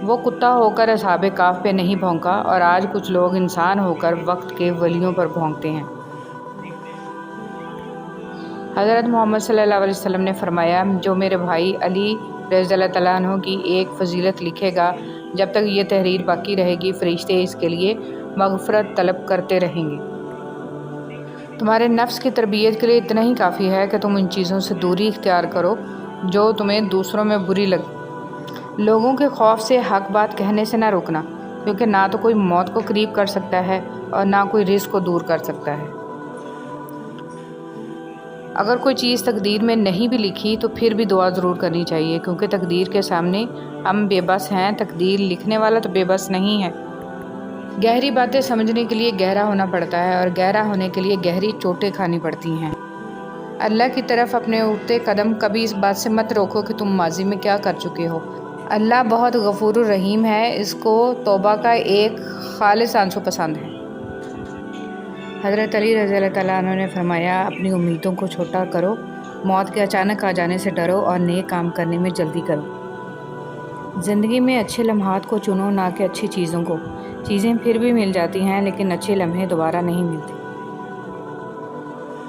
وہ کتا ہو کر اصحاب کہف پہ نہیں بھونکا، اور آج کچھ لوگ انسان ہو کر وقت کے ولیوں پر بھونکتے ہیں۔ حضرت محمد صلی اللہ علیہ وسلم نے فرمایا، جو میرے بھائی علی رضی اللہ تعالیٰ عنہ کی ایک فضیلت لکھے گا، جب تک یہ تحریر باقی رہے گی فرشتے اس کے لیے مغفرت طلب کرتے رہیں گے۔ تمہارے نفس کی تربیت کے لیے اتنا ہی کافی ہے کہ تم ان چیزوں سے دوری اختیار کرو جو تمہیں دوسروں میں بری لگیں۔ لوگوں کے خوف سے حق بات کہنے سے نہ رکنا، کیونکہ نہ تو کوئی موت کو قریب کر سکتا ہے اور نہ کوئی رزق کو دور کر سکتا ہے۔ اگر کوئی چیز تقدیر میں نہیں بھی لکھی تو پھر بھی دعا ضرور کرنی چاہیے، کیونکہ تقدیر کے سامنے ہم بے بس ہیں، تقدیر لکھنے والا تو بے بس نہیں ہے۔ گہری باتیں سمجھنے کے لیے گہرا ہونا پڑتا ہے، اور گہرا ہونے کے لیے گہری چوٹیں کھانی پڑتی ہیں۔ اللہ کی طرف اپنے اٹھتے قدم کبھی اس بات سے مت روکو کہ تم ماضی میں کیا کر چکے ہو۔ اللہ بہت غفور الرحیم ہے، اس کو توبہ کا ایک خالص آنسو پسند ہے۔ حضرت علی رضی اللہ تعالیٰ عنہ نے فرمایا، اپنی امیدوں کو چھوٹا کرو، موت کے اچانک آ جانے سے ڈرو اور نیک کام کرنے میں جلدی کرو۔ زندگی میں اچھے لمحات کو چنو، نہ کہ اچھی چیزوں کو۔ چیزیں پھر بھی مل جاتی ہیں، لیکن اچھے لمحے دوبارہ نہیں ملتے۔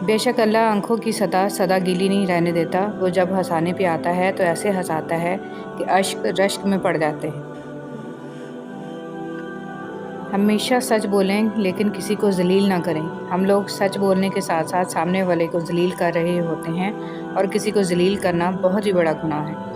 بے شک اللہ آنکھوں کی سدا گیلی نہیں رہنے دیتا، وہ جب ہنسانے پہ آتا ہے تو ایسے ہنساتا ہے کہ اشک رشک میں پڑ جاتے ہیں۔ ہمیشہ سچ بولیں لیکن کسی کو ذلیل نہ کریں۔ ہم لوگ سچ بولنے کے ساتھ ساتھ سامنے والے کو ذلیل کر رہے ہوتے ہیں، اور کسی کو ذلیل کرنا بہت ہی بڑا گناہ ہے۔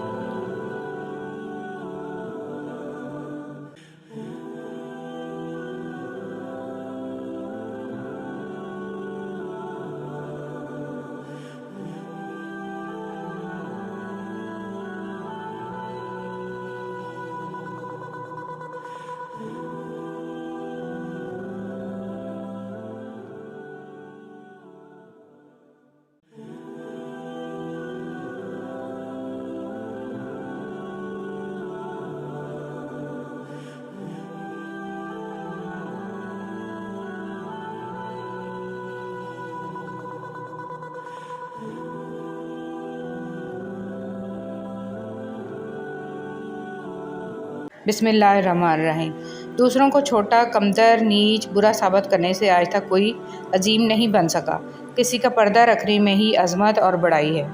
بسم اللہ الرحمن الرحیم۔ دوسروں کو چھوٹا، کمتر، نیچ، برا ثابت کرنے سے آج تک کوئی عظیم نہیں بن سکا۔ کسی کا پردہ رکھنے میں ہی عظمت اور بڑائی ہے۔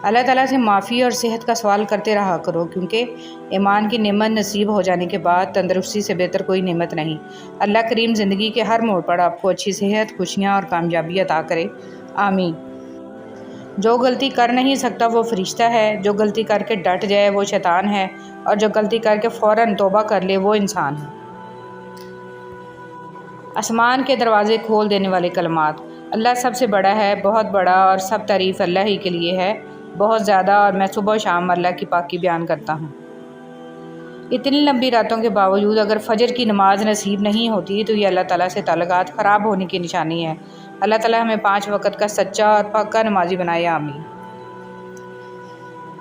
اللہ تعالیٰ سے معافی اور صحت کا سوال کرتے رہا کرو، کیونکہ ایمان کی نعمت نصیب ہو جانے کے بعد تندرستی سے بہتر کوئی نعمت نہیں۔ اللہ کریم زندگی کے ہر موڑ پر آپ کو اچھی صحت، خوشیاں اور کامیابی عطا کرے، آمین۔ جو غلطی کر نہیں سکتا وہ فرشتہ ہے، جو غلطی کر کے ڈٹ جائے وہ شیطان ہے، اور جو غلطی کر کے فوراً توبہ کر لے وہ انسان ہے۔ آسمان کے دروازے کھول دینے والے کلمات۔ اللہ سب سے بڑا ہے، بہت بڑا، اور سب تعریف اللہ ہی کے لیے ہے، بہت زیادہ، اور میں صبح و شام اللہ کی پاکی بیان کرتا ہوں۔ اتنی لمبی راتوں کے باوجود اگر فجر کی نماز نصیب نہیں ہوتی تو یہ اللہ تعالیٰ سے تعلقات خراب ہونے کی نشانی ہے۔ اللہ تعالیٰ ہمیں 5 وقت کا سچا اور پکا نمازی بنائے، آمین۔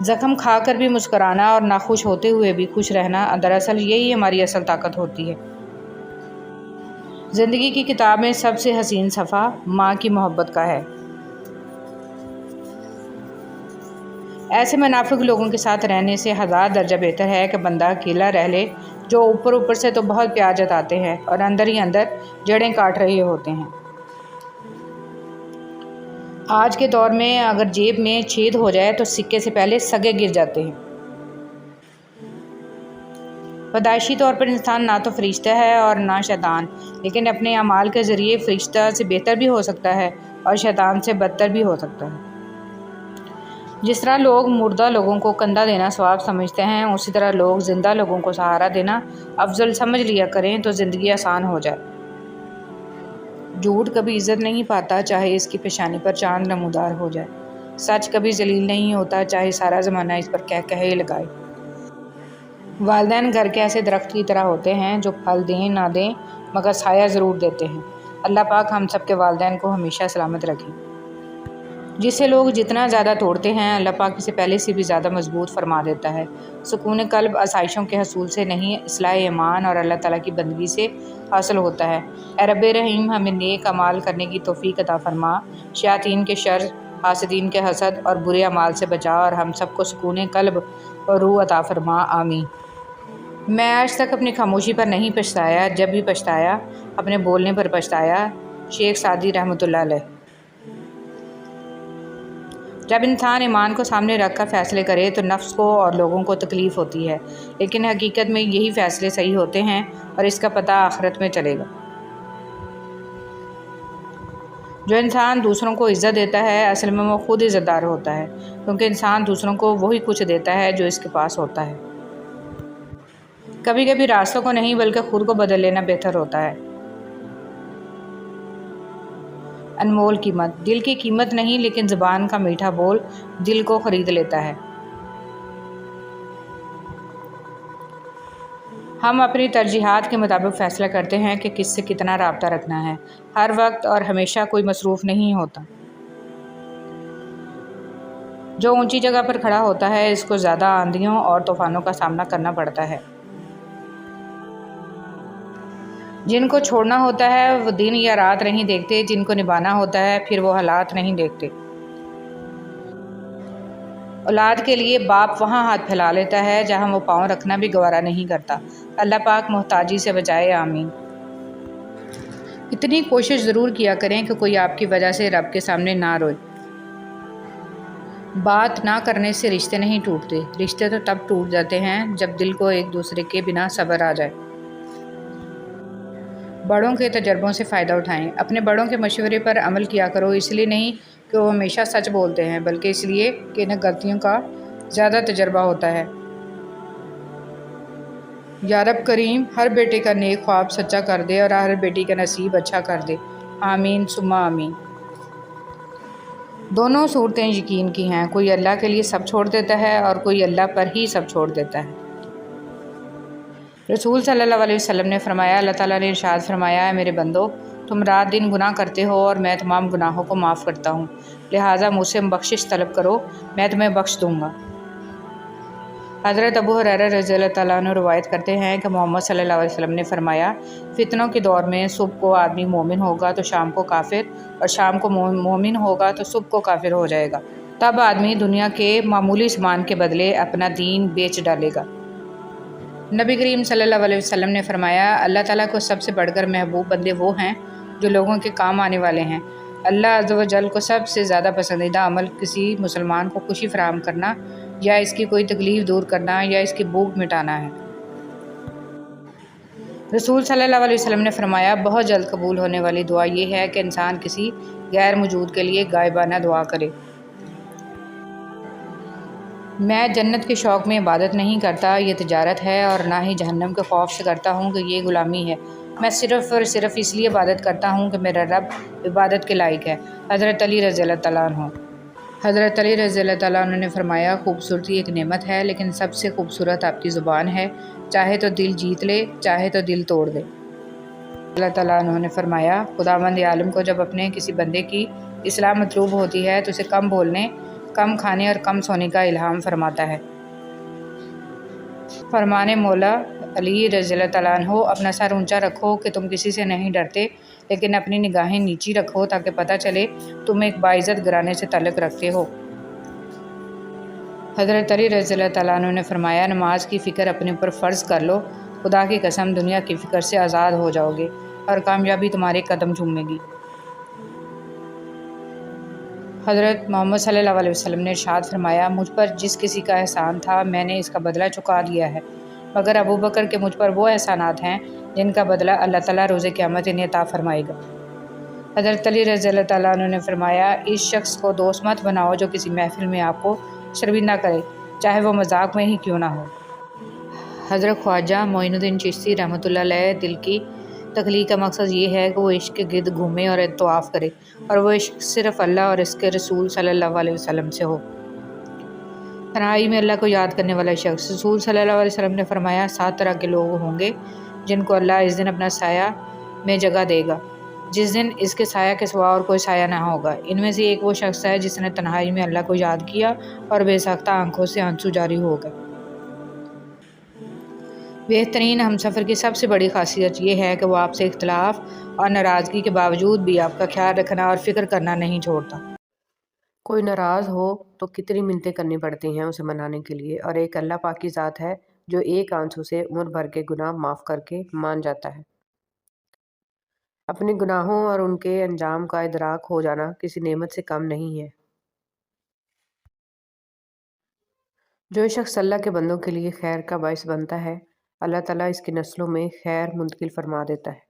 زخم کھا کر بھی مسکرانا اور ناخوش ہوتے ہوئے بھی خوش رہنا، دراصل یہی ہماری اصل طاقت ہوتی ہے۔ زندگی کی کتاب میں سب سے حسین صفحہ ماں کی محبت کا ہے۔ ایسے منافق لوگوں کے ساتھ رہنے سے 1000 درجہ بہتر ہے کہ بندہ اکیلا رہ لے، جو اوپر سے تو بہت پیار جتاتے ہیں اور اندر ہی اندر جڑیں کاٹ رہے ہوتے ہیں۔ آج کے دور میں اگر جیب میں چھید ہو جائے تو سکے سے پہلے سگے گر جاتے ہیں۔ پیدائشی طور پر انسان نہ تو فرشتہ ہے اور نہ شیطان، لیکن اپنے اعمال کے ذریعے فرشتہ سے بہتر بھی ہو سکتا ہے اور شیطان سے بدتر بھی ہو سکتا ہے۔ جس طرح لوگ مردہ لوگوں کو کندھا دینا ثواب سمجھتے ہیں، اسی طرح لوگ زندہ لوگوں کو سہارا دینا افضل سمجھ لیا کریں تو زندگی آسان ہو جائے۔ جھوٹ کبھی عزت نہیں پاتا، چاہے اس کی پیشانی پر چاند نمودار ہو جائے۔ سچ کبھی ذلیل نہیں ہوتا، چاہے سارا زمانہ اس پر کہے لگائے۔ والدین گھر کے ایسے درخت کی طرح ہوتے ہیں جو پھل دیں نہ دیں مگر سایہ ضرور دیتے ہیں۔ اللہ پاک ہم سب کے والدین کو ہمیشہ سلامت رکھے۔ جسے لوگ جتنا زیادہ توڑتے ہیں اللہ پاک اسے پہلے سے بھی زیادہ مضبوط فرما دیتا ہے۔ سکون قلب آسائشوں کے حصول سے نہیں، اصلاح ایمان اور اللہ تعالیٰ کی بندگی سے حاصل ہوتا ہے۔ اے رب رحیم، ہمیں نیک اعمال کرنے کی توفیق عطا فرما، شیاطین کے شر حاسدین کے حسد اور برے اعمال سے بچا اور ہم سب کو سکون قلب اور روح عطا فرما، آمین۔ میں آج تک اپنی خاموشی پر نہیں پچھتایا، جب بھی پچھتایا اپنے بولنے پر پچھتایا۔ شیخ سعدی رحمۃ اللہ علیہ۔ جب انسان ایمان کو سامنے رکھ کر فیصلے کرے تو نفس کو اور لوگوں کو تکلیف ہوتی ہے، لیکن حقیقت میں یہی فیصلے صحیح ہوتے ہیں اور اس کا پتہ آخرت میں چلے گا۔ جو انسان دوسروں کو عزت دیتا ہے اصل میں وہ خود عزت دار ہوتا ہے، کیونکہ انسان دوسروں کو وہی کچھ دیتا ہے جو اس کے پاس ہوتا ہے۔ کبھی کبھی راستوں کو نہیں بلکہ خود کو بدل لینا بہتر ہوتا ہے۔ انمول قیمت، دل کی قیمت نہیں لیکن زبان کا میٹھا بول دل کو خرید لیتا ہے۔ ہم اپنی ترجیحات کے مطابق فیصلہ کرتے ہیں کہ کس سے کتنا رابطہ رکھنا ہے۔ ہر وقت اور ہمیشہ کوئی مصروف نہیں ہوتا۔ جو اونچی جگہ پر کھڑا ہوتا ہے اس کو زیادہ آندھیوں اور طوفانوں کا سامنا کرنا پڑتا ہے۔ جن کو چھوڑنا ہوتا ہے وہ دن یا رات نہیں دیکھتے، جن کو نبھانا ہوتا ہے پھر وہ حالات نہیں دیکھتے۔ اولاد کے لیے باپ وہاں ہاتھ پھیلا لیتا ہے جہاں وہ پاؤں رکھنا بھی گوارا نہیں کرتا۔ اللہ پاک محتاجی سے بچائے، آمین۔ اتنی کوشش ضرور کیا کریں کہ کوئی آپ کی وجہ سے رب کے سامنے نہ روئے۔ بات نہ کرنے سے رشتے نہیں ٹوٹتے، رشتے تو تب ٹوٹ جاتے ہیں جب دل کو ایک دوسرے کے بنا صبر آ جائے۔ بڑوں کے تجربوں سے فائدہ اٹھائیں، اپنے بڑوں کے مشورے پر عمل کیا کرو، اس لیے نہیں کہ وہ ہمیشہ سچ بولتے ہیں بلکہ اس لیے کہ انہیں غلطیوں کا زیادہ تجربہ ہوتا ہے۔ یا رب کریم ہر بیٹے کا نیک خواب سچا کر دے اور ہر بیٹی کا نصیب اچھا کر دے، آمین ثم آمین۔ دونوں صورتیں یقین کی ہیں، کوئی اللہ کے لیے سب چھوڑ دیتا ہے اور کوئی اللہ پر ہی سب چھوڑ دیتا ہے۔ رسول صلی اللہ علیہ وسلم نے فرمایا، اللہ تعالیٰ نے ارشاد فرمایا، اے میرے بندو، تم رات دن گناہ کرتے ہو اور میں تمام گناہوں کو معاف کرتا ہوں، لہٰذا مجھ سے بخشش طلب کرو، میں تمہیں بخش دوں گا۔ حضرت ابو ہریرہ رضی اللہ تعالیٰ عنہ روایت کرتے ہیں کہ محمد صلی اللہ علیہ وسلم نے فرمایا، فتنوں کے دور میں صبح کو آدمی مومن ہوگا تو شام کو کافر، اور شام کو مومن ہوگا تو صبح کو کافر ہو جائے گا۔ تب آدمی دنیا کے معمولی سامان کے بدلے اپنا دین بیچ ڈالے گا۔ نبی کریم صلی اللہ علیہ وسلم نے فرمایا، اللہ تعالیٰ کو سب سے بڑھ کر محبوب بندے وہ ہیں جو لوگوں کے کام آنے والے ہیں۔ اللہ عز و جل کو سب سے زیادہ پسندیدہ عمل کسی مسلمان کو خوشی فراہم کرنا یا اس کی کوئی تکلیف دور کرنا یا اس کی بھوک مٹانا ہے۔ رسول صلی اللہ علیہ وسلم نے فرمایا، بہت جلد قبول ہونے والی دعا یہ ہے کہ انسان کسی غیر موجود کے لیے غائبانہ دعا کرے۔ میں جنت کے شوق میں عبادت نہیں کرتا، یہ تجارت ہے، اور نہ ہی جہنم کے خوف سے کرتا ہوں کہ یہ غلامی ہے۔ میں صرف اور صرف اس لیے عبادت کرتا ہوں کہ میرا رب عبادت کے لائق ہے۔ حضرت علی رضی اللہ تعالیٰ عنہ۔ حضرت علی رضی اللہ تعالیٰ عنہ نے فرمایا، خوبصورتی ایک نعمت ہے لیکن سب سے خوبصورت آپ کی زبان ہے، چاہے تو دل جیت لے چاہے تو دل توڑ دے۔ اللہ تعالیٰ عنہ نے فرمایا، خداوند عالم کو جب اپنے کسی بندے کی اصلاح مطلوب ہوتی ہے تو اسے کم بولنے، کم کھانے اور کم سونے کا الہام فرماتا ہے۔ فرمانے مولا علی رضی اللہ تعالیٰ عنہ، اپنا سر اونچا رکھو کہ تم کسی سے نہیں ڈرتے، لیکن اپنی نگاہیں نیچی رکھو تاکہ پتہ چلے تم ایک باعزت گھرانے سے تعلق رکھتے ہو۔ حضرت علی رضی اللہ تعالیٰ عنہ نے فرمایا، نماز کی فکر اپنے اوپر فرض کر لو، خدا کی قسم دنیا کی فکر سے آزاد ہو جاؤ گے اور کامیابی تمہارے قدم چومے گی۔ حضرت محمد صلی اللہ علیہ وسلم نے ارشاد فرمایا، مجھ پر جس کسی کا احسان تھا میں نے اس کا بدلہ چکا دیا ہے، مگر ابو بکر کے مجھ پر وہ احسانات ہیں جن کا بدلہ اللہ تعالیٰ روز قیامت انہیں عطا فرمائے گا۔ حضرت علی رضی اللہ تعالیٰ عنہ نے فرمایا، اس شخص کو دوست مت بناؤ جو کسی محفل میں آپ کو شرمندہ کرے، چاہے وہ مذاق میں ہی کیوں نہ ہو۔ حضرت خواجہ معین الدین چشتی رحمۃ اللہ علیہ، دل کی تخلیق کا مقصد یہ ہے کہ وہ عشق کے گرد گھومے اور طواف کرے، اور وہ عشق صرف اللہ اور اس کے رسول صلی اللہ علیہ وسلم سے ہو۔ تنہائی میں اللہ کو یاد کرنے والا شخص، رسول صلی اللہ علیہ وسلم نے فرمایا، 7 طرح کے لوگ ہوں گے جن کو اللہ اس دن اپنا سایہ میں جگہ دے گا، جس دن اس کے سایہ کے سوا اور کوئی سایہ نہ ہوگا۔ ان میں سے ایک وہ شخص ہے جس نے تنہائی میں اللہ کو یاد کیا اور بے ساختہ آنکھوں سے آنسو جاری ہو گئے۔ بہترین ہمسفر کی سب سے بڑی خاصیت یہ ہے کہ وہ آپ سے اختلاف اور ناراضگی کے باوجود بھی آپ کا خیال رکھنا اور فکر کرنا نہیں چھوڑتا۔ کوئی ناراض ہو تو کتنی منتیں کرنی پڑتی ہیں اسے منانے کے لیے، اور ایک اللہ پاک کی ذات ہے جو ایک آنسو سے عمر بھر کے گناہ معاف کر کے مان جاتا ہے۔ اپنے گناہوں اور ان کے انجام کا ادراک ہو جانا کسی نعمت سے کم نہیں ہے۔ جو شخص اللہ کے بندوں کے لیے خیر کا باعث بنتا ہے، اللہ تعالیٰ اس کی نسلوں میں خیر منتقل فرما دیتا ہے۔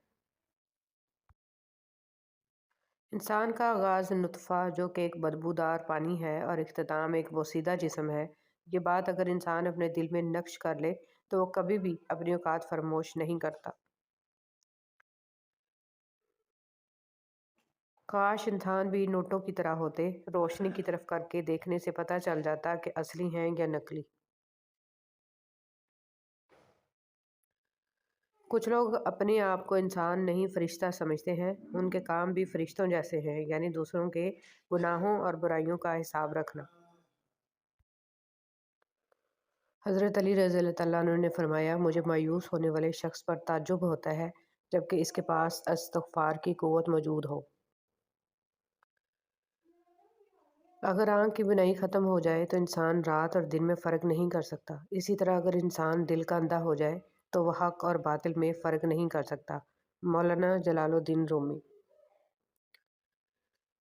انسان کا آغاز نطفہ جو کہ ایک بدبودار پانی ہے اور اختتام ایک بوسیدہ جسم ہے، یہ بات اگر انسان اپنے دل میں نقش کر لے تو وہ کبھی بھی اپنی اوقات فراموش نہیں کرتا۔ کاش انسان بھی نوٹوں کی طرح ہوتے، روشنی کی طرف کر کے دیکھنے سے پتہ چل جاتا کہ اصلی ہیں یا نقلی۔ کچھ لوگ اپنے آپ کو انسان نہیں فرشتہ سمجھتے ہیں، ان کے کام بھی فرشتوں جیسے ہیں، یعنی دوسروں کے گناہوں اور برائیوں کا حساب رکھنا۔ حضرت علی رضی اللہ عنہ نے فرمایا، مجھے مایوس ہونے والے شخص پر تعجب ہوتا ہے جبکہ اس کے پاس استغفار کی قوت موجود ہو۔ اگر آنکھ کی بینائی ختم ہو جائے تو انسان رات اور دن میں فرق نہیں کر سکتا، اسی طرح اگر انسان دل کا اندھا ہو جائے تو وہ حق اور باطل میں فرق نہیں کر سکتا۔ مولانا جلال الدین رومی۔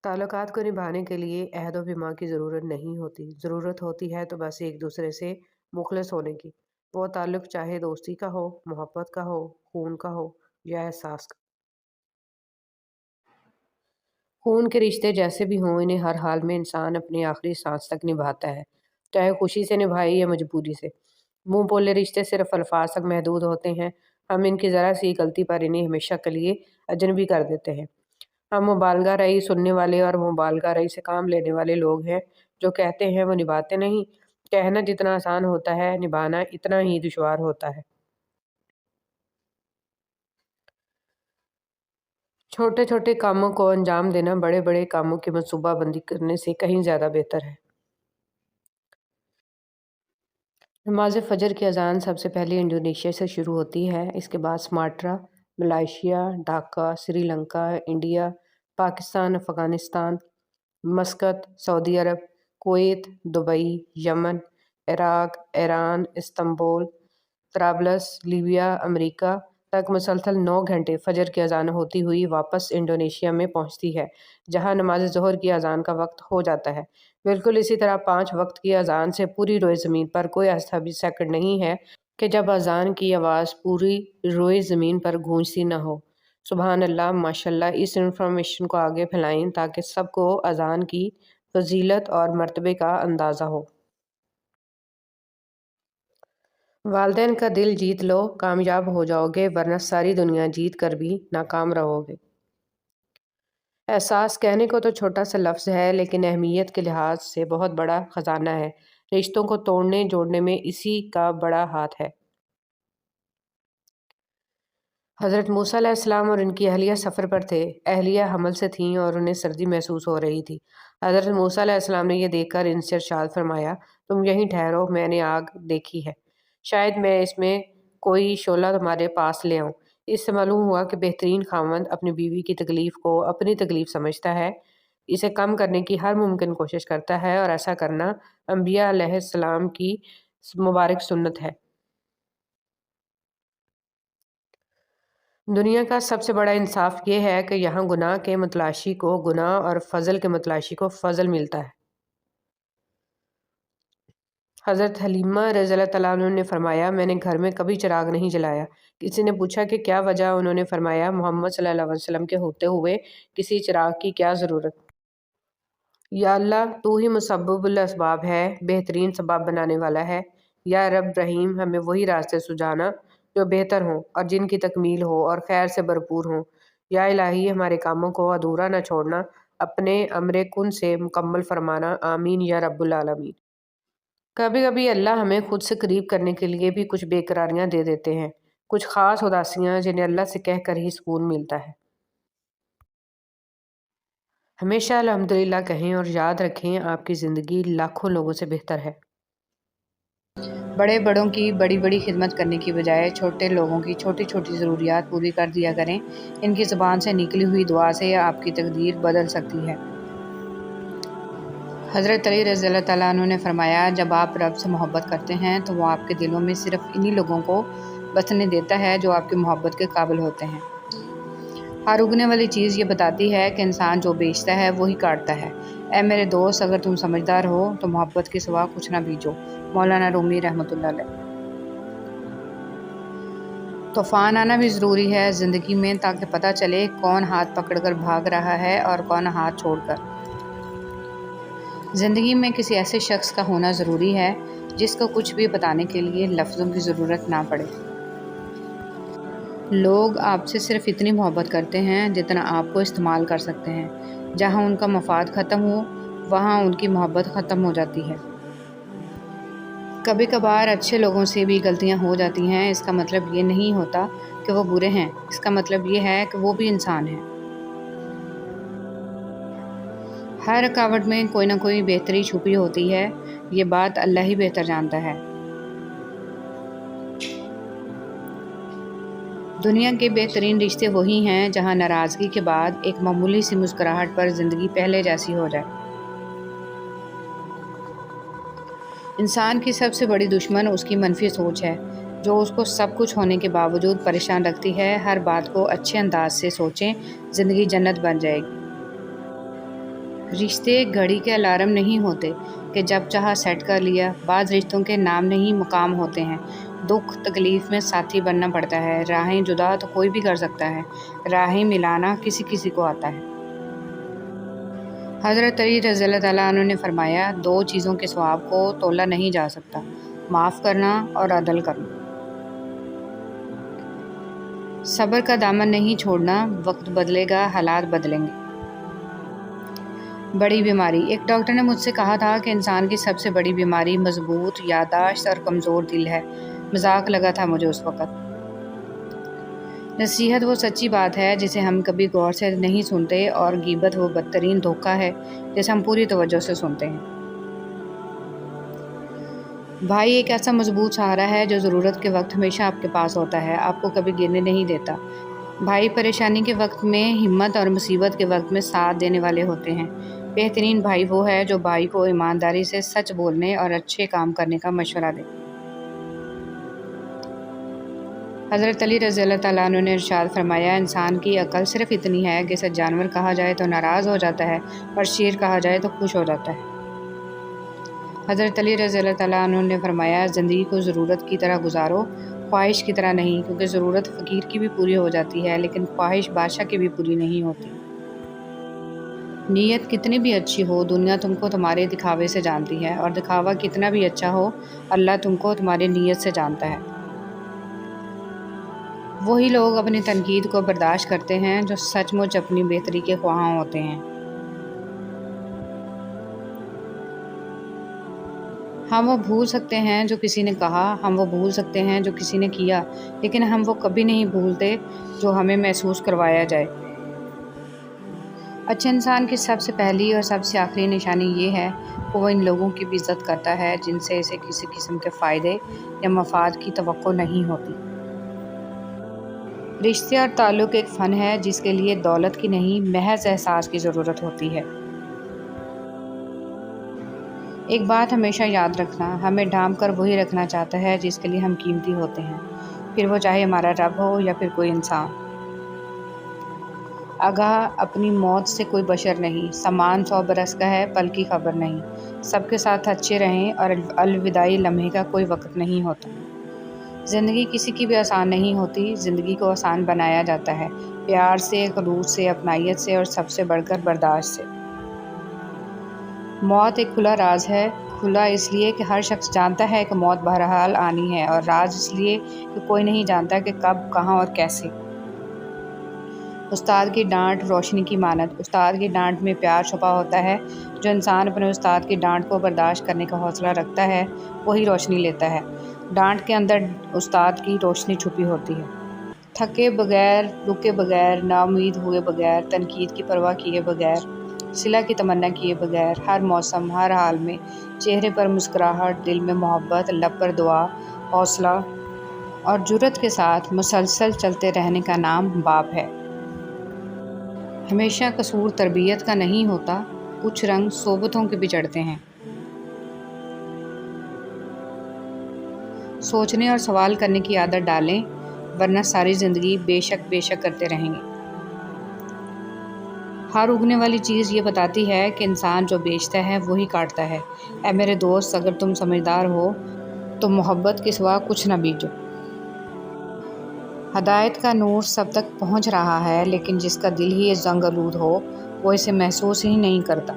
تعلقات کو نبھانے کے لیے عہد و پیمان کی ضرورت نہیں ہوتی، ضرورت ہوتی ہے تو بس ایک دوسرے سے مخلص ہونے کی، وہ تعلق چاہے دوستی کا ہو، محبت کا ہو، خون کا ہو یا احساس کا۔ خون کے رشتے جیسے بھی ہوں، انہیں ہر حال میں انسان اپنی آخری سانس تک نبھاتا ہے، چاہے خوشی سے نبھائے یا مجبوری سے۔ منہ بولے رشتے صرف الفاظ تک محدود ہوتے ہیں، ہم ان کی ذرا سی غلطی پر انہیں ہمیشہ کے لیے اجنبی کر دیتے ہیں۔ ہم مبالغہ رئی سننے والے اور مبالغہ رئی سے کام لینے والے لوگ ہیں، جو کہتے ہیں وہ نبھاتے نہیں۔ کہنا جتنا آسان ہوتا ہے، نبھانا اتنا ہی دشوار ہوتا ہے۔ چھوٹے چھوٹے کاموں کو انجام دینا بڑے بڑے کاموں کی منصوبہ بندی کرنے سے کہیں زیادہ بہتر ہے۔ نماز فجر کی اذان سب سے پہلے انڈونیشیا سے شروع ہوتی ہے، اس کے بعد Sumatra, Malaysia, Dhaka, Sri Lanka, India, Pakistan, Afghanistan, Muscat, سعودی عرب، کویت، دبئی، یمن، عراق، ایران، استنبول، طرابلس، لیبیا، امریکہ تک مسلسل 9 گھنٹے فجر کی اذان ہوتی ہوئی واپس انڈونیشیا میں پہنچتی ہے، جہاں نماز ظہر کی اذان کا وقت ہو جاتا ہے۔ بالکل اسی طرح 5 وقت کی اذان سے پوری روئے زمین پر کوئی ایسا بھی سیکنڈ نہیں ہے کہ جب اذان کی آواز پوری روئے زمین پر گونجتی نہ ہو۔ سبحان اللہ، ماشاءاللہ، اس انفارمیشن کو آگے پھیلائیں تاکہ سب کو اذان کی فضیلت اور مرتبے کا اندازہ ہو۔ والدین کا دل جیت لو، کامیاب ہو جاؤ گے، ورنہ ساری دنیا جیت کر بھی ناکام رہو گے۔ احساس کہنے کو تو چھوٹا سا لفظ ہے، لیکن اہمیت کے لحاظ سے بہت بڑا خزانہ ہے۔ رشتوں کو توڑنے جوڑنے میں اسی کا بڑا ہاتھ ہے۔ حضرت موسیٰ علیہ السلام اور ان کی اہلیہ سفر پر تھے، اہلیہ حمل سے تھیں اور انہیں سردی محسوس ہو رہی تھی۔ حضرت موسیٰ علیہ السلام نے یہ دیکھ کر ان سے ارشاد فرمایا، تم یہیں ٹھہرو، میں نے آگ دیکھی ہے، شاید میں اس میں کوئی شعلہ تمہارے پاس لے آؤں۔ اس سے معلوم ہوا کہ بہترین خاوند اپنی بیوی کی تکلیف کو اپنی تکلیف سمجھتا ہے، اسے کم کرنے کی ہر ممکن کوشش کرتا ہے، اور ایسا کرنا انبیاء علیہ السلام کی مبارک سنت ہے۔ دنیا کا سب سے بڑا انصاف یہ ہے کہ یہاں گناہ کے متلاشی کو گناہ اور فضل کے متلاشی کو فضل ملتا ہے۔ حضرت حلیمہ رضی اللہ عنہ نے فرمایا، میں نے گھر میں کبھی چراغ نہیں جلایا۔ کسی نے پوچھا کہ کیا وجہ؟ انہوں نے فرمایا، محمد صلی اللہ علیہ وسلم کے ہوتے ہوئے کسی چراغ کی کیا ضرورت؟ یا اللہ، تو ہی مسبب الاسباب ہے، بہترین سبب بنانے والا ہے۔ یا رب رحیم، ہمیں وہی راستے سجانا جو بہتر ہوں اور جن کی تکمیل ہو اور خیر سے بھرپور ہوں۔ یا الہی، ہمارے کاموں کو ادھورا نہ چھوڑنا، اپنے امر کن سے مکمل فرمانا، آمین یا رب العالمین۔ کبھی کبھی اللہ ہمیں خود سے قریب کرنے کے لیے بھی کچھ بے قراریاں دے دیتے ہیں، کچھ خاص اداسیاں جنہیں اللہ سے کہہ کر ہی سکون ملتا ہے۔ ہمیشہ الحمدللہ کہیں اور یاد رکھیں، آپ کی زندگی لاکھوں لوگوں سے بہتر ہے۔ بڑے بڑوں کی بڑی بڑی خدمت کرنے کی بجائے چھوٹے لوگوں کی چھوٹی چھوٹی ضروریات پوری کر دیا کریں، ان کی زبان سے نکلی ہوئی دعا سے آپ کی تقدیر بدل سکتی ہے۔ حضرت علی رضی اللہ تعالیٰ عنہ نے فرمایا، جب آپ رب سے محبت کرتے ہیں تو وہ آپ کے دلوں میں صرف انہی لوگوں کو بسنے دیتا ہے جو آپ کی محبت کے قابل ہوتے ہیں۔ ہر اگنے والی چیز یہ بتاتی ہے کہ انسان جو بیچتا ہے وہی کاٹتا ہے۔ اے میرے دوست، اگر تم سمجھدار ہو تو محبت کے سوا کچھ نہ بیچو۔ مولانا رومی رحمۃ اللہ علیہ۔ طوفان آنا بھی ضروری ہے زندگی میں، تاکہ پتہ چلے کون ہاتھ پکڑ کر بھاگ رہا ہے اور کون ہاتھ چھوڑ کر۔ زندگی میں کسی ایسے شخص کا ہونا ضروری ہے جس کو کچھ بھی بتانے کے لیے لفظوں کی ضرورت نہ پڑے۔ لوگ آپ سے صرف اتنی محبت کرتے ہیں جتنا آپ کو استعمال کر سکتے ہیں۔ جہاں ان کا مفاد ختم ہو، وہاں ان کی محبت ختم ہو جاتی ہے۔ کبھی کبھار اچھے لوگوں سے بھی غلطیاں ہو جاتی ہیں، اس کا مطلب یہ نہیں ہوتا کہ وہ برے ہیں، اس کا مطلب یہ ہے کہ وہ بھی انسان ہیں۔ ہر رکاوٹ میں کوئی نہ کوئی بہتری چھپی ہوتی ہے، یہ بات اللہ ہی بہتر جانتا ہے۔ دنیا کے بہترین رشتے وہی ہیں جہاں ناراضگی کے بعد ایک معمولی سی مسکراہٹ پر زندگی پہلے جیسی ہو جائے۔ انسان کی سب سے بڑی دشمن اس کی منفی سوچ ہے، جو اس کو سب کچھ ہونے کے باوجود پریشان رکھتی ہے۔ ہر بات کو اچھے انداز سے سوچیں، زندگی جنت بن جائے گی۔ رشتے گھڑی کے الارم نہیں ہوتے کہ جب چاہا سیٹ کر لیا۔ بعض رشتوں کے نام نہیں مقام ہوتے ہیں۔ دکھ تکلیف میں ساتھی بننا پڑتا ہے۔ راہیں جدا تو کوئی بھی کر سکتا ہے، راہیں ملانا کسی کسی کو آتا ہے۔ حضرت علی رضی اللہ تعالیٰ عنہ نے فرمایا، دو چیزوں کے ثواب کو تولا نہیں جا سکتا، معاف کرنا اور عدل کرنا۔ صبر کا دامن نہیں چھوڑنا، وقت بدلے گا، حالات بدلیں گے۔ بڑی بیماری۔ ایک ڈاکٹر نے مجھ سے کہا تھا کہ انسان کی سب سے بڑی بیماری مضبوط یادداشت اور کمزور دل ہے۔ مذاق لگا تھا مجھے اس وقت۔ نصیحت وہ سچی بات ہے جسے ہم کبھی غور سے نہیں سنتے، اور غیبت وہ بدترین دھوکہ ہے جسے ہم پوری توجہ سے سنتے ہیں۔ بھائی ایک ایسا مضبوط سہارا ہے جو ضرورت کے وقت ہمیشہ آپ کے پاس ہوتا ہے، آپ کو کبھی گرنے نہیں دیتا۔ بھائی پریشانی کے وقت میں ہمت اور مصیبت کے وقت میں ساتھ دینے والے ہوتے ہیں۔ بہترین بھائی وہ ہے جو بھائی کو ایمانداری سے سچ بولنے اور اچھے کام کرنے کا مشورہ دے۔ حضرت علی رضی اللہ تعالیٰ عنہ نے ارشاد فرمایا، انسان کی عقل صرف اتنی ہے کہ اسے جانور کہا جائے تو ناراض ہو جاتا ہے اور شیر کہا جائے تو خوش ہو جاتا ہے۔ حضرت علی رضی اللہ تعالیٰ عنہ نے فرمایا، زندگی کو ضرورت کی طرح گزارو، خواہش کی طرح نہیں، کیونکہ ضرورت فقیر کی بھی پوری ہو جاتی ہے لیکن خواہش بادشاہ کی بھی پوری نہیں ہوتی۔ نیت کتنی بھی اچھی ہو، دنیا تم کو تمہارے دکھاوے سے جانتی ہے، اور دکھاوا کتنا بھی اچھا ہو، اللہ تم کو تمہاری نیت سے جانتا ہے۔ وہی لوگ اپنی تنقید کو برداشت کرتے ہیں جو سچ مچ اپنی بہتری کے خواہاں ہوتے ہیں۔ ہم وہ بھول سکتے ہیں جو کسی نے کہا، ہم وہ بھول سکتے ہیں جو کسی نے کیا، لیکن ہم وہ کبھی نہیں بھولتے جو ہمیں محسوس کروایا جائے۔ اچھے انسان کی سب سے پہلی اور سب سے آخری نشانی یہ ہے کہ وہ ان لوگوں کی بھی عزت کرتا ہے جن سے اسے کسی قسم کے فائدے یا مفاد کی توقع نہیں ہوتی۔ رشتے اور تعلق ایک فن ہے جس کے لیے دولت کی نہیں، محض احساس کی ضرورت ہوتی ہے۔ ایک بات ہمیشہ یاد رکھنا، ہمیں ڈھانپ کر وہی رکھنا چاہتا ہے جس کے لیے ہم قیمتی ہوتے ہیں، پھر وہ چاہے ہمارا رب ہو یا پھر کوئی انسان۔ آگاہ اپنی موت سے کوئی بشر نہیں، سامان 100 برس کا ہے، پل کی خبر نہیں۔ سب کے ساتھ اچھے رہیں، اور الوداعی لمحے کا کوئی وقت نہیں ہوتا۔ زندگی کسی کی بھی آسان نہیں ہوتی، زندگی کو آسان بنایا جاتا ہے پیار سے، خلوص سے، اپنائیت سے، اور سب سے بڑھ کر برداشت سے۔ موت ایک کھلا راز ہے، کھلا اس لیے کہ ہر شخص جانتا ہے کہ موت بہرحال آنی ہے، اور راز اس لیے کہ کوئی نہیں جانتا کہ کب، کہاں اور کیسے۔ استاد کی ڈانٹ روشنی کی مانند، استاد کی ڈانٹ میں پیار چھپا ہوتا ہے۔ جو انسان اپنے استاد کی ڈانٹ کو برداشت کرنے کا حوصلہ رکھتا ہے وہی روشنی لیتا ہے۔ ڈانٹ کے اندر استاد کی روشنی چھپی ہوتی ہے۔ تھکے بغیر، رکے بغیر، نا امید ہوئے بغیر، تنقید کی پرواہ کیے بغیر، صلح کی تمنا کیے بغیر، ہر موسم، ہر حال میں چہرے پر مسکراہٹ، دل میں محبت، لب پر دعا، حوصلہ اور جرأت کے ساتھ مسلسل چلتے رہنے کا نام باپ ہے۔ ہمیشہ قصور تربیت کا نہیں ہوتا، کچھ رنگ صحبتوں کے بھی چڑھتے ہیں۔ سوچنے اور سوال کرنے کی عادت ڈالیں، ورنہ ساری زندگی بے شک کرتے رہیں گے۔ ہر اگنے والی چیز یہ بتاتی ہے کہ انسان جو بیچتا ہے وہی کاٹتا ہے۔ اے میرے دوست، اگر تم سمجھدار ہو تو محبت کے سوا کچھ نہ بیچو۔ ہدایت کا نور سب تک پہنچ رہا ہے، لیکن جس کا دل ہی زنگ آلود ہو وہ اسے محسوس ہی نہیں کرتا۔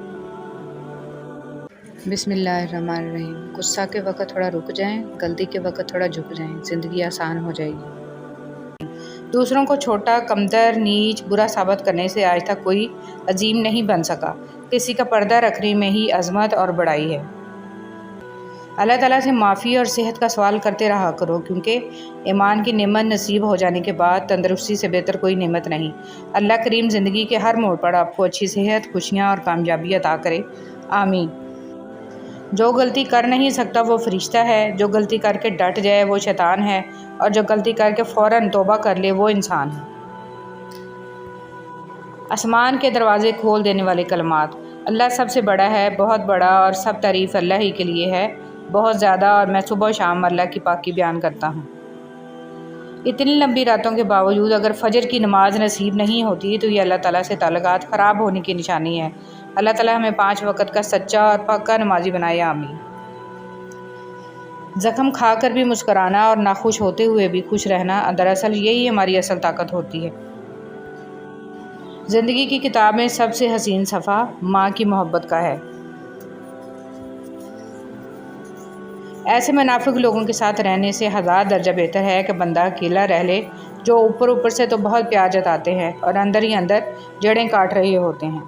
بسم اللہ الرحمن الرحیم۔ غصہ کے وقت تھوڑا رک جائیں، غلطی کے وقت تھوڑا جھک جائیں، زندگی آسان ہو جائے گی۔ دوسروں کو چھوٹا، کمتر، نیچ، برا ثابت کرنے سے آج تک کوئی عظیم نہیں بن سکا۔ کسی کا پردہ رکھنے میں ہی عظمت اور بڑائی ہے۔ اللہ تعالیٰ سے معافی اور صحت کا سوال کرتے رہا کرو، کیونکہ ایمان کی نعمت نصیب ہو جانے کے بعد تندرستی سے بہتر کوئی نعمت نہیں۔ اللہ کریم زندگی کے ہر موڑ پر آپ کو اچھی صحت، خوشیاں اور کامیابی عطا کرے، آمین۔ جو غلطی کر نہیں سکتا وہ فرشتہ ہے، جو غلطی کر کے ڈٹ جائے وہ شیطان ہے، اور جو غلطی کر کے فوراً توبہ کر لے وہ انسان ہے۔ آسمان کے دروازے کھول دینے والے کلمات۔ اللہ سب سے بڑا ہے، بہت بڑا، اور سب تعریف اللہ ہی کے لیے ہے، بہت زیادہ، اور میں صبح و شام اللہ کی پاکی بیان کرتا ہوں۔ اتنی لمبی راتوں کے باوجود اگر فجر کی نماز نصیب نہیں ہوتی تو یہ اللہ تعالیٰ سے تعلقات خراب ہونے کی نشانی ہے۔ اللہ تعالیٰ ہمیں 5 وقت کا سچا اور پکا نمازی بنائے، آمین۔ زخم کھا کر بھی مسکرانا اور ناخوش ہوتے ہوئے بھی خوش رہنا، دراصل یہی ہماری اصل طاقت ہوتی ہے۔ زندگی کی کتاب میں سب سے حسین صفحہ ماں کی محبت کا ہے۔ ایسے منافق لوگوں کے ساتھ رہنے سے 1000 درجہ بہتر ہے کہ بندہ اکیلا رہ لے، جو اوپر سے تو بہت پیار جتاتے ہیں اور اندر ہی اندر جڑیں کاٹ رہے ہوتے ہیں۔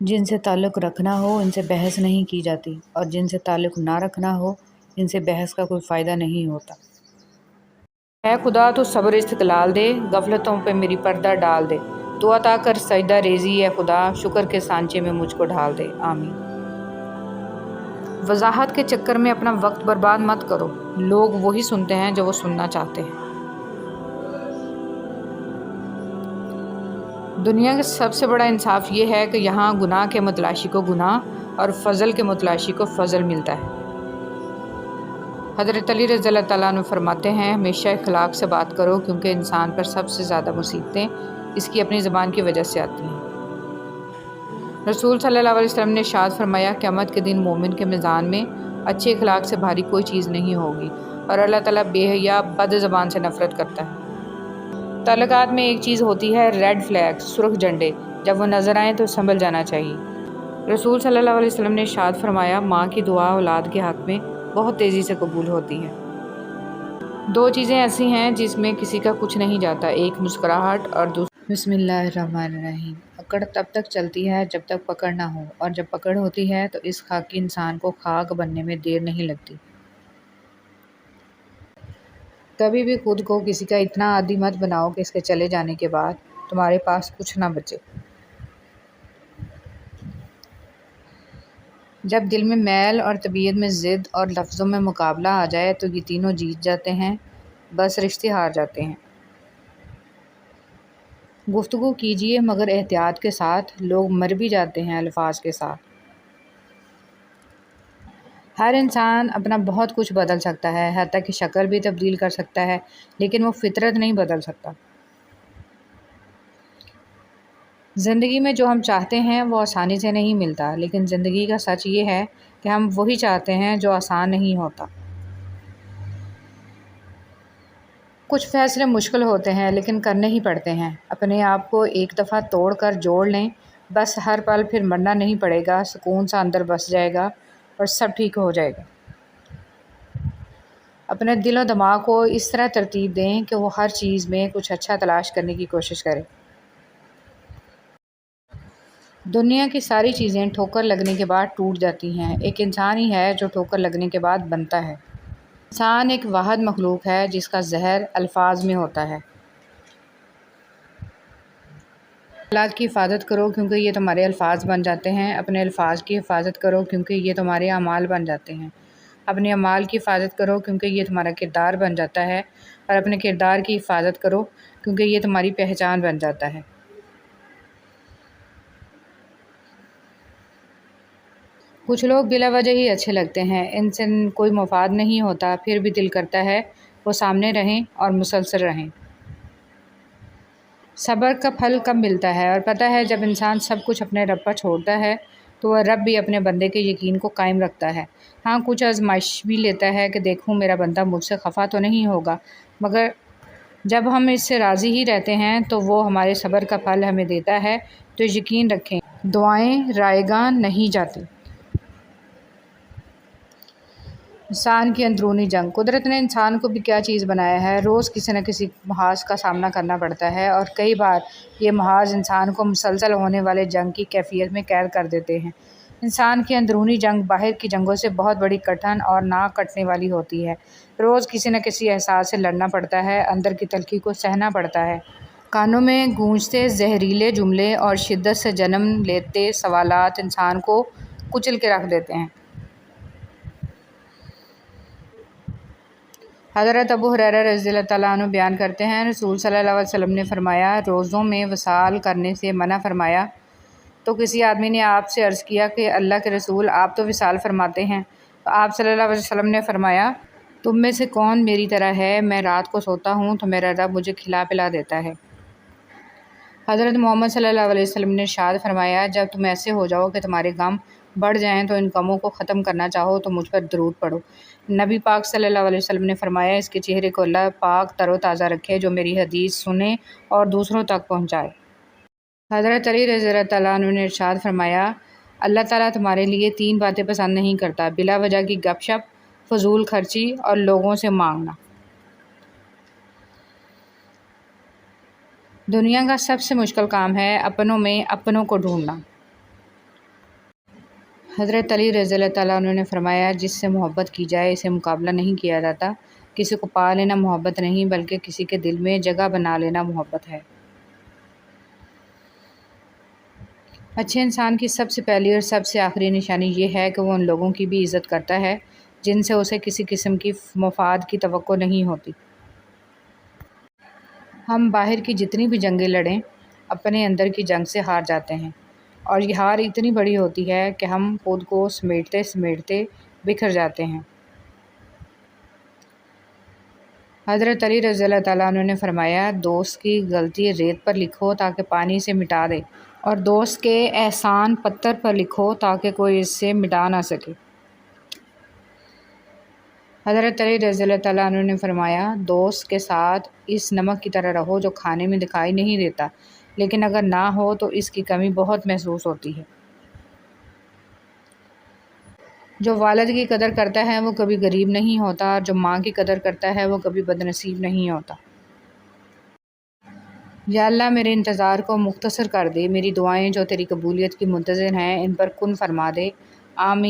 جن سے تعلق رکھنا ہو ان سے بحث نہیں کی جاتی، اور جن سے تعلق نہ رکھنا ہو ان سے بحث کا کوئی فائدہ نہیں ہوتا۔ اے خدا تو صبر استقلال دے، غفلتوں پہ میری پردہ ڈال دے، تو عطا کر سجدہ ریزی اے خدا، شکر کے سانچے میں مجھ کو ڈھال دے، آمین۔ وضاحت کے چکر میں اپنا وقت برباد مت کرو، لوگ وہی سنتے ہیں جو وہ سننا چاہتے ہیں۔ دنیا کا سب سے بڑا انصاف یہ ہے کہ یہاں گناہ کے متلاشی کو گناہ اور فضل کے متلاشی کو فضل ملتا ہے۔ حضرت علی رضی اللہ تعالیٰ عنہ فرماتے ہیں، ہمیشہ اخلاق سے بات کرو، کیونکہ انسان پر سب سے زیادہ مصیبتیں اس کی اپنی زبان کی وجہ سے آتی ہیں۔ رسول صلی اللہ علیہ وسلم نے ارشاد فرمایا، قیامت کے دن مومن کے میزان میں اچھے اخلاق سے بھاری کوئی چیز نہیں ہوگی، اور اللہ تعالیٰ بے حیا بد زبان سے نفرت کرتا ہے۔ تعلقات میں ایک چیز ہوتی ہے ریڈ فلیگ، سرخ جھنڈے، جب وہ نظر آئیں تو سنبھل جانا چاہیے۔ رسول صلی اللہ علیہ وسلم نے ارشاد فرمایا، ماں کی دعا اولاد کے حق میں بہت تیزی سے قبول ہوتی ہے۔ 2 چیزیں ایسی ہیں جس میں کسی کا کچھ نہیں جاتا، ایک مسکراہٹ اور دوسری بسم اللہ الرحمن الرحیم۔ اکڑ تب تک چلتی ہے جب تک پکڑ نہ ہو، اور جب پکڑ ہوتی ہے تو اس خاکی انسان کو خاک بننے میں دیر نہیں لگتی۔ کبھی بھی خود کو کسی کا اتنا عادی مت بناؤ کہ اس کے چلے جانے کے بعد تمہارے پاس کچھ نہ بچے۔ جب دل میں میل اور طبیعت میں ضد اور لفظوں میں مقابلہ آ جائے تو یہ تینوں جیت جاتے ہیں، بس رشتے ہار جاتے ہیں۔ گفتگو کیجیے مگر احتیاط کے ساتھ، لوگ مر بھی جاتے ہیں الفاظ کے ساتھ۔ ہر انسان اپنا بہت کچھ بدل سکتا ہے، حتیٰ کہ شکل بھی تبدیل کر سکتا ہے، لیکن وہ فطرت نہیں بدل سکتا۔ زندگی میں جو ہم چاہتے ہیں وہ آسانی سے نہیں ملتا، لیکن زندگی کا سچ یہ ہے کہ ہم وہی چاہتے ہیں جو آسان نہیں ہوتا۔ کچھ فیصلے مشکل ہوتے ہیں لیکن کرنے ہی پڑتے ہیں۔ اپنے آپ کو ایک دفعہ توڑ کر جوڑ لیں، بس ہر پل پھر مرنا نہیں پڑے گا، سکون سا اندر بس جائے گا اور سب ٹھیک ہو جائے گا۔ اپنے دل و دماغ کو اس طرح ترتیب دیں کہ وہ ہر چیز میں کچھ اچھا تلاش کرنے کی کوشش کرے۔ دنیا کی ساری چیزیں ٹھوکر لگنے کے بعد ٹوٹ جاتی ہیں، ایک انسان ہی ہے جو ٹھوکر لگنے کے بعد بنتا ہے۔ انسان ایک واحد مخلوق ہے جس کا زہر الفاظ میں ہوتا ہے۔ اولاد کی حفاظت کرو کیونکہ یہ تمہارے الفاظ بن جاتے ہیں، اپنے الفاظ کی حفاظت کرو کیونکہ یہ تمہارے اعمال بن جاتے ہیں، اپنے اعمال کی حفاظت کرو کیونکہ یہ تمہارا کردار بن جاتا ہے، اور اپنے کردار کی حفاظت کرو کیونکہ یہ تمہاری پہچان بن جاتا ہے۔ کچھ لوگ بلا وجہ ہی اچھے لگتے ہیں، ان سے کوئی مفاد نہیں ہوتا، پھر بھی دل کرتا ہے وہ سامنے رہیں اور مسلسل رہیں۔ صبر کا پھل کب ملتا ہے؟ اور پتہ ہے جب انسان سب کچھ اپنے رب پر چھوڑتا ہے تو وہ رب بھی اپنے بندے کے یقین کو قائم رکھتا ہے۔ ہاں، کچھ آزمائش بھی لیتا ہے کہ دیکھوں میرا بندہ مجھ سے خفا تو نہیں ہوگا، مگر جب ہم اس سے راضی ہی رہتے ہیں تو وہ ہمارے صبر کا پھل ہمیں دیتا ہے۔ تو یقین رکھیں، دعائیں رائیگاں نہیں جاتی۔ انسان کی اندرونی جنگ۔ قدرت نے انسان کو بھی کیا چیز بنایا ہے، روز کسی نہ کسی محاذ کا سامنا کرنا پڑتا ہے، اور کئی بار یہ محاذ انسان کو مسلسل ہونے والے جنگ کی کیفیت میں قید کر دیتے ہیں۔ انسان کی اندرونی جنگ باہر کی جنگوں سے بہت بڑی، کٹھن اور نہ کٹنے والی ہوتی ہے۔ روز کسی نہ کسی احساس سے لڑنا پڑتا ہے، اندر کی تلخی کو سہنا پڑتا ہے۔ کانوں میں گونجتے زہریلے جملے اور شدت سے جنم لیتے سوالات انسان کو کچل کے رکھ دیتے ہیں۔ حضرت ابو ہریرہ رضی اللہ تعالیٰ عنہ بیان کرتے ہیں، رسول صلی اللہ علیہ وسلم نے فرمایا، روزوں میں وصال کرنے سے منع فرمایا تو کسی آدمی نے آپ سے عرض کیا کہ اللہ کے رسول، آپ تو وصال فرماتے ہیں۔ تو آپ صلی اللہ علیہ وسلم نے فرمایا، تم میں سے کون میری طرح ہے، میں رات کو سوتا ہوں تو میرا رب مجھے کھلا پلا دیتا ہے۔ حضرت محمد صلی اللہ علیہ وسلم نے ارشاد فرمایا، جب تم ایسے ہو جاؤ کہ تمہارے غم بڑھ جائیں تو ان غموں کو ختم کرنا چاہو تو مجھ پر درود پڑھو۔ نبی پاک صلی اللہ علیہ وسلم نے فرمایا، اس کے چہرے کو اللہ پاک تر و تازہ رکھے جو میری حدیث سنے اور دوسروں تک پہنچائے۔ حضرت علی رضی اللہ تعالیٰ عنہ نے ارشاد فرمایا، اللہ تعالیٰ تمہارے لیے 3 باتیں پسند نہیں کرتا، بلا وجہ کی گپ شپ، فضول خرچی اور لوگوں سے مانگنا۔ دنیا کا سب سے مشکل کام ہے اپنوں میں اپنوں کو ڈھونڈنا۔ حضرت علی رضی اللہ تعالیٰ عنہ نے فرمایا، جس سے محبت کی جائے اسے مقابلہ نہیں کیا جاتا، کسی کو پا لینا محبت نہیں بلکہ کسی کے دل میں جگہ بنا لینا محبت ہے۔ اچھے انسان کی سب سے پہلی اور سب سے آخری نشانی یہ ہے کہ وہ ان لوگوں کی بھی عزت کرتا ہے جن سے اسے کسی قسم کی مفاد کی توقع نہیں ہوتی۔ ہم باہر کی جتنی بھی جنگیں لڑیں، اپنے اندر کی جنگ سے ہار جاتے ہیں، اور یہ ہار اتنی بڑی ہوتی ہے کہ ہم خود کو سمیٹتے سمیٹتے بکھر جاتے ہیں۔ حضرت علی رضی اللہ تعالیٰ عنہ نے فرمایا، دوست کی غلطی ریت پر لکھو تاکہ پانی سے مٹا دے، اور دوست کے احسان پتھر پر لکھو تاکہ کوئی اس سے مٹا نہ سکے۔ حضرت علی رضی اللہ تعالیٰ عنہ نے فرمایا، دوست کے ساتھ اس نمک کی طرح رہو جو کھانے میں دکھائی نہیں دیتا، لیکن اگر نہ ہو تو اس کی کمی بہت محسوس ہوتی ہے۔ جو والد کی قدر کرتا ہے وہ کبھی غریب نہیں ہوتا، اور جو ماں کی قدر کرتا ہے وہ کبھی بد نصیب نہیں ہوتا۔ یا اللہ میرے انتظار کو مختصر کر دے، میری دعائیں جو تیری قبولیت کی منتظر ہیں ان پر کن فرما دے، آمین۔